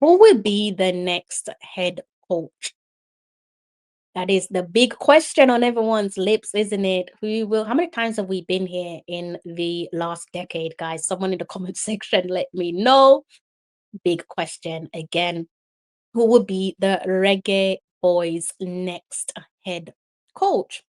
Who will be the next head coach? That is the big question on everyone's lips, isn't it? Who will, how many times have we been here in the last decade, guys? Someone in the comment section, let me know. Big question again. Who will be the Reggae Boyz next head coach?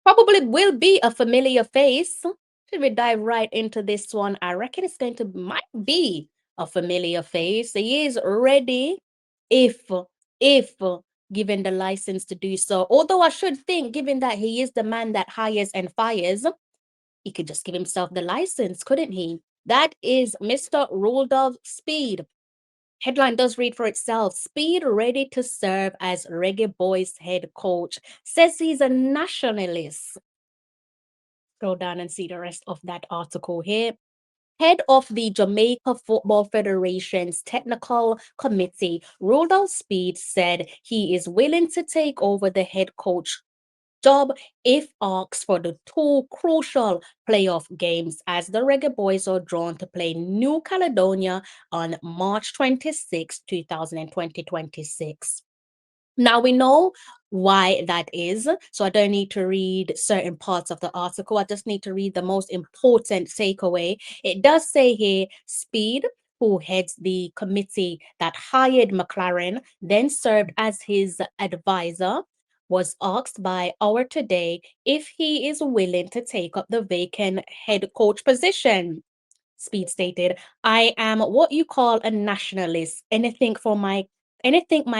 Probably will be a familiar face. Should we dive right into this one? I reckon it's going to might be a familiar face. He is ready if if given the license to do so. Although I should think, given that he is the man that hires and fires, he could just give himself the license, couldn't he? That is Mr. Rudolph Speed. Headline does read for itself. Speed ready to serve as Reggae Boyz head coach. Says he's a nationalist. Scroll down and see the rest of that article here. Head of the Jamaica Football Federation's technical committee, Rudolph Speed, said he is willing to take over the head coach job if asked for the two crucial playoff games as the Reggae Boyz are drawn to play New Caledonia on March 26, 2026. Now we know why that is. So I don't need to read certain parts of the article. I just need to read the most important takeaway. It does say here Speed, who heads the committee that hired McLaren, then served as his advisor, was asked by Our Today if he is willing to take up the vacant head coach position. Speed stated, I am what you call a nationalist. Anything my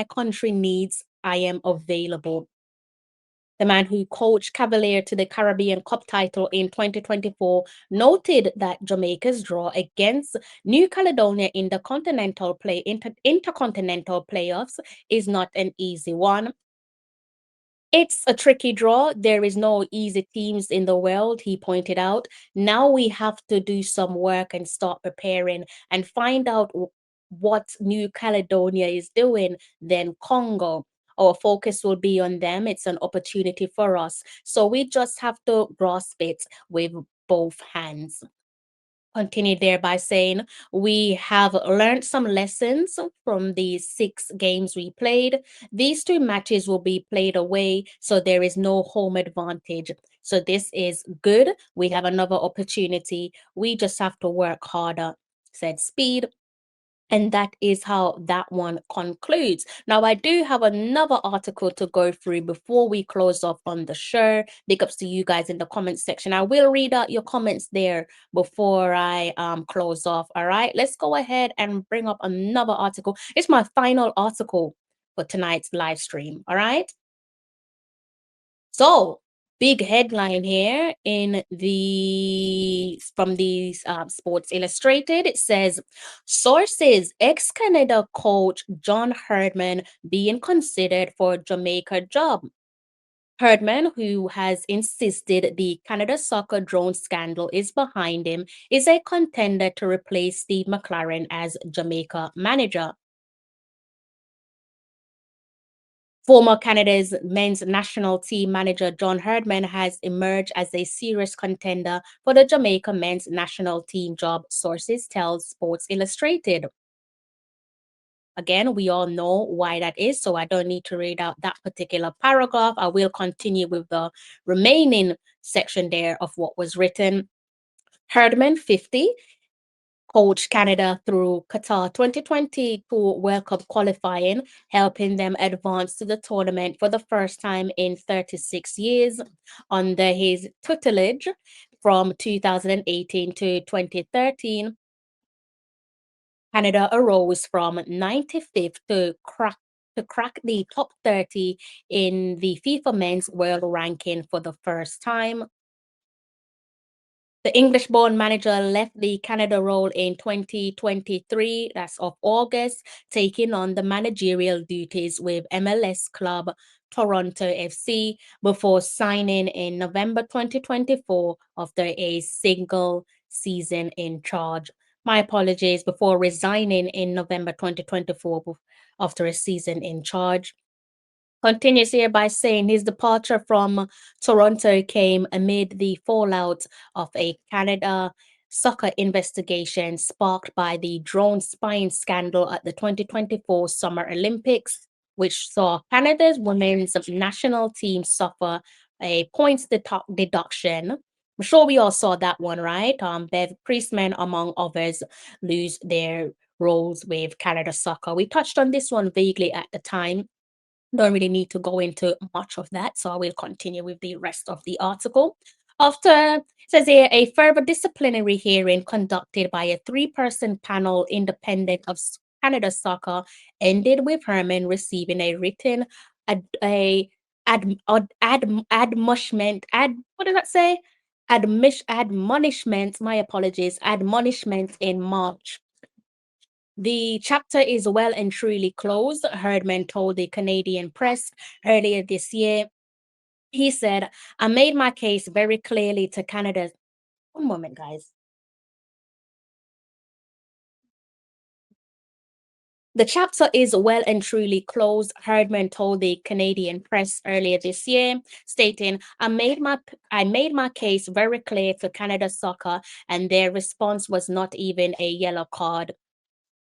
country needs, I am available. The man who coached Cavalier to the Caribbean Cup title in 2024 noted that Jamaica's draw against New Caledonia in the intercontinental playoffs is not an easy one. It's a tricky draw. There is no easy teams in the world, he pointed out. Now we have to do some work and start preparing and find out what New Caledonia is doing, then Congo. Our focus will be on them. It's an opportunity for us. So we just have to grasp it with both hands. Continued there by saying, we have learned some lessons from the 6 games we played. These 2 matches will be played away, so there is no home advantage. So this is good. We have another opportunity. We just have to work harder, said Speed. And that is how that one concludes. Now, I do have another article to go through before we close off on the show. Big ups to you guys in the comments section. I will read out your comments there before I close off. All right, let's go ahead and bring up another article. It's my final article for tonight's live stream. All right. So, big headline here in the from the Sports Illustrated. It says, sources: ex-Canada coach John Herdman being considered for Jamaica job. Herdman, who has insisted the Canada soccer drone scandal is behind him, is a contender to replace Steve McLaren as Jamaica manager. Former Canada's men's national team manager John Herdman has emerged as a serious contender for the Jamaica men's national team job, sources tell Sports Illustrated. Again, we all know why that is, so I don't need to read out that particular paragraph. I will continue with the remaining section there of what was written. Herdman, 50, coached Canada through Qatar 2022 World Cup qualifying, helping them advance to the tournament for the first time in 36 years. Under his tutelage from 2018 to 2013, Canada arose from 95th to crack the top 30 in the FIFA Men's World Ranking for the first time. The English-born manager left the Canada role in 2023, that's of August, taking on the managerial duties with MLS club Toronto FC before signing in November 2024 after a single season in charge. My apologies, before resigning in November 2024 after a season in charge. Continues here by saying his departure from Toronto came amid the fallout of a Canada soccer investigation sparked by the drone spying scandal at the 2024 Summer Olympics, which saw Canada's women's national team suffer a points deduction. I'm sure we all saw that one, right? Bev Priestman, among others, lose their roles with Canada Soccer. We touched on this one vaguely at the time. Don't really need to go into much of that, so I will continue with the rest of the article. After, it says here, a further disciplinary hearing conducted by a three-person panel independent of Canada Soccer ended with Herdman receiving a written admonishment. What does that say? Admonishment. My apologies. Admonishment in March. The chapter is well and truly closed, Herdman told the Canadian press earlier this year. He said, I made my case very clearly to Canada. One moment, guys. The chapter is well and truly closed, Herdman told the Canadian press earlier this year, stating, I made my case very clear to Canada Soccer, and their response was not even a yellow card.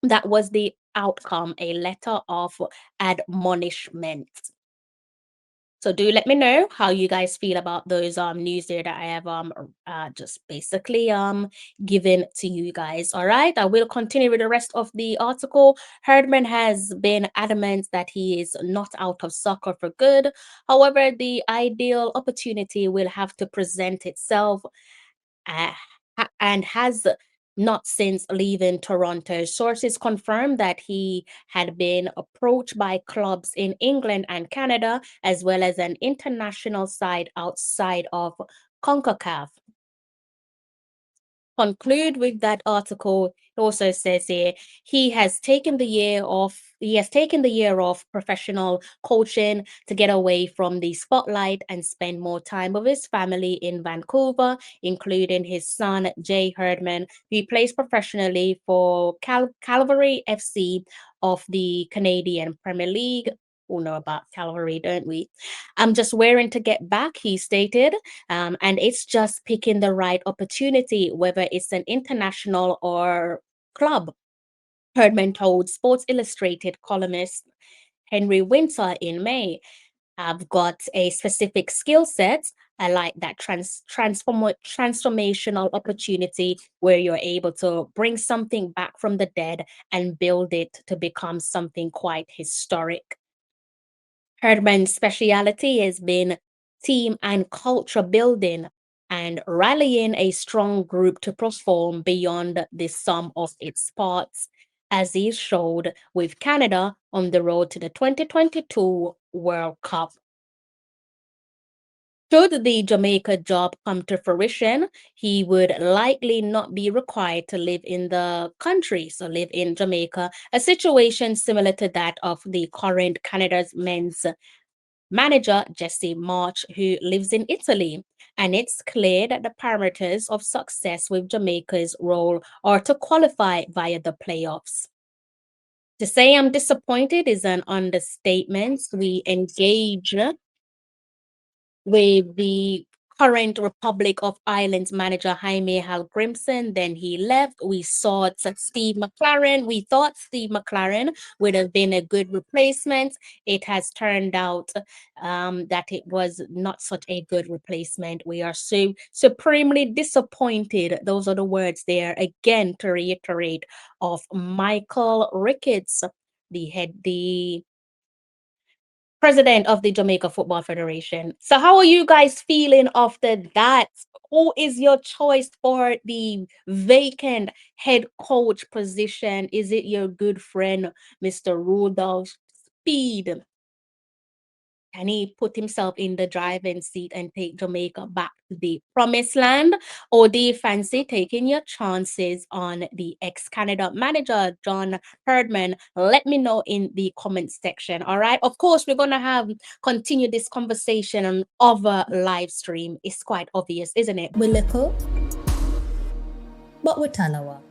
That was the outcome, a letter of admonishment. So do let me know how you guys feel about those news there that I have just basically given to you guys. All right, I will continue with the rest of the article. Herdman has been adamant that he is not out of soccer for good. However, the ideal opportunity will have to present itself, uh, and has not since leaving Toronto. Sources confirmed that he had been approached by clubs in England and Canada, as well as an international side outside of CONCACAF. Conclude with that article. It also says here he has taken the year off. He has taken the year off professional coaching to get away from the spotlight and spend more time with his family in Vancouver, including his son Jay Herdman, who plays professionally for Calvary FC of the Canadian Premier League. We know about Calvary, don't we? I'm just wearing to get back, he stated. And it's just picking the right opportunity, whether it's an international or club. Herdman told Sports Illustrated columnist Henry Winter in May, I've got a specific skill set. I like that transformational opportunity where you're able to bring something back from the dead and build it to become something quite historic. Herdman's speciality has been team and culture building and rallying a strong group to perform beyond the sum of its parts, as he showed with Canada on the road to the 2022 World Cup. Should the Jamaica job come to fruition, he would likely not be required to live in the country, so live in Jamaica, a situation similar to that of the current Canada's men's manager, Jesse March, who lives in Italy. And it's clear that the parameters of success with Jamaica's role are to qualify via the playoffs. To say I'm disappointed is an understatement. We engage with the current Republic of Ireland's manager Jaime Hallgrimsson. Then he left. We saw Steve McLaren. We thought Steve McLaren would have been a good replacement. It has turned out that it was not such a good replacement. We are so supremely disappointed. Those are the words there again to reiterate of Michael Ricketts, the president of the Jamaica Football Federation. So, how are you guys feeling after that? Who is your choice for the vacant head coach position? Is it your good friend, Mr. Rudolph Speed? Can he put himself in the driving seat and take Jamaica back to the promised land? Or do you fancy taking your chances on the ex-Canada manager, John Herdman? Let me know in the comments section. All right. Of course, we're gonna continue this conversation on other live stream. It's quite obvious, isn't it? We're little, but we're Tanawa.